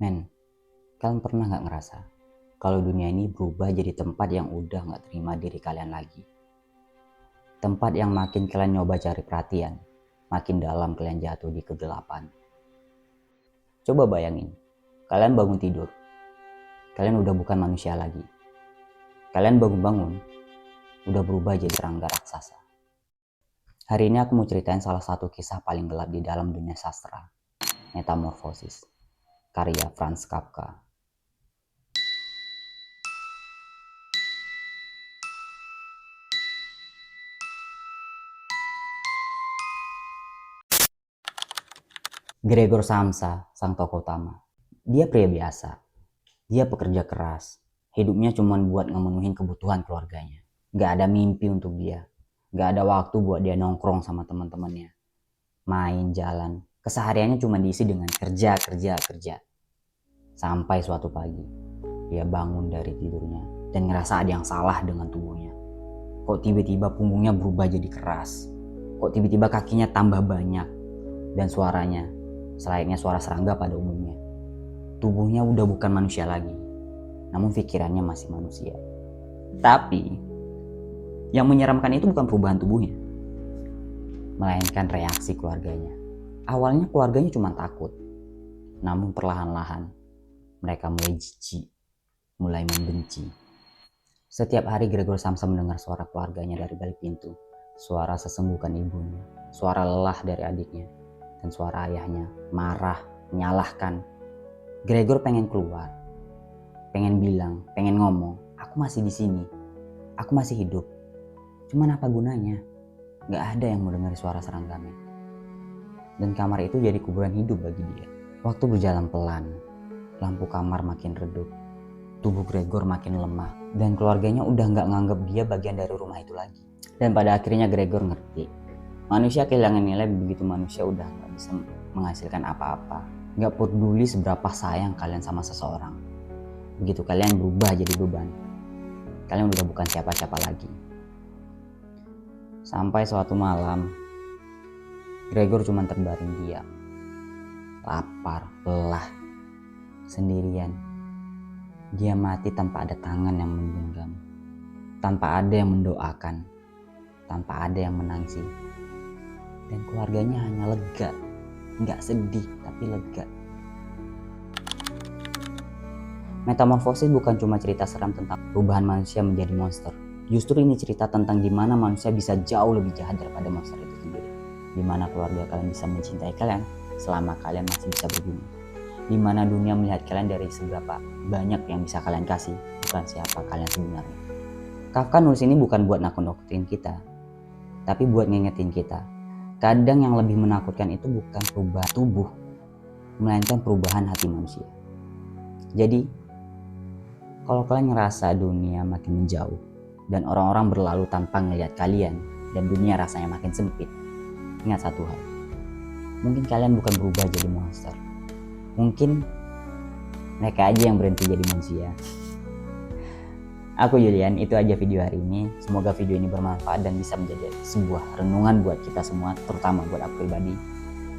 Men, kalian pernah nggak ngerasa kalau dunia ini berubah jadi tempat yang udah nggak terima diri kalian lagi? Tempat yang makin kalian nyoba cari perhatian, makin dalam kalian jatuh di kegelapan. Coba bayangin, kalian bangun tidur, kalian udah bukan manusia lagi. Kalian bangun-bangun, udah berubah jadi serangga raksasa. Hari ini aku mau ceritain salah satu kisah paling gelap di dalam dunia sastra, Metamorfosis, karya Franz Kafka. Gregor Samsa, sang tokoh utama. Dia pria biasa. Dia pekerja keras. Hidupnya cuma buat ngemenuhin kebutuhan keluarganya. Gak ada mimpi untuk dia. Gak ada waktu buat dia nongkrong sama teman-temannya. Main, jalan. Kesehariannya cuma diisi dengan kerja, kerja, kerja. Sampai suatu pagi, dia bangun dari tidurnya dan ngerasa ada yang salah dengan tubuhnya. Kok tiba-tiba punggungnya berubah jadi keras? Kok tiba-tiba kakinya tambah banyak? Dan suaranya selayaknya suara serangga pada umumnya. Tubuhnya udah bukan manusia lagi, namun pikirannya masih manusia. Tapi yang menyeramkan itu bukan perubahan tubuhnya, melainkan reaksi keluarganya. Awalnya keluarganya cuma takut, namun perlahan-lahan mereka mulai jijik, mulai membenci. Setiap hari Gregor Samsa mendengar suara keluarganya dari balik pintu, suara sesenggukan ibunya, suara lelah dari adiknya, dan suara ayahnya marah, menyalahkan. Gregor pengen keluar, pengen bilang, pengen ngomong, aku masih di sini, aku masih hidup. Cuman apa gunanya? Gak ada yang mau dengar suara serangganya. Dan kamar itu jadi kuburan hidup bagi dia. Waktu berjalan pelan, lampu kamar makin redup, tubuh Gregor makin lemah, dan keluarganya udah gak nganggap dia bagian dari rumah itu lagi. Dan pada akhirnya Gregor ngerti, manusia kehilangan nilai begitu manusia udah gak bisa menghasilkan apa-apa. Gak peduli seberapa sayang kalian sama seseorang. Begitu kalian berubah jadi beban, kalian udah bukan siapa-siapa lagi. Sampai suatu malam, Gregor cuma terbaring diam. Lapar, lelah, sendirian. Dia mati tanpa ada tangan yang menggenggam, tanpa ada yang mendoakan, tanpa ada yang menangisi. Dan keluarganya hanya lega, nggak sedih tapi lega. Metamorfosis bukan cuma cerita seram tentang perubahan manusia menjadi monster. Justru ini cerita tentang gimana manusia bisa jauh lebih jahat daripada monster itu sendiri. Dimana keluarga kalian bisa mencintai kalian selama kalian masih bisa berguna. Dimana dunia melihat kalian dari seberapa banyak yang bisa kalian kasih, bukan siapa kalian sebenarnya. Kafka nulis ini bukan buat nakut-nakutin kita, tapi buat ngingetin kita. Kadang yang lebih menakutkan itu bukan perubahan tubuh, melainkan perubahan hati manusia. Jadi, kalau kalian ngerasa dunia makin menjauh dan orang-orang berlalu tanpa ngelihat kalian dan dunia rasanya makin sempit, ingat satu hal. Mungkin kalian bukan berubah jadi monster. Mungkin mereka aja yang berhenti jadi manusia. Aku Julian, itu aja video hari ini. Semoga video ini bermanfaat dan bisa menjadi sebuah renungan buat kita semua, terutama buat aku pribadi.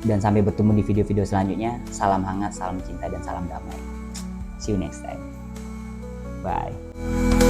Dan sampai bertemu di video-video selanjutnya. Salam hangat, salam cinta, dan salam damai. See you next time. Bye.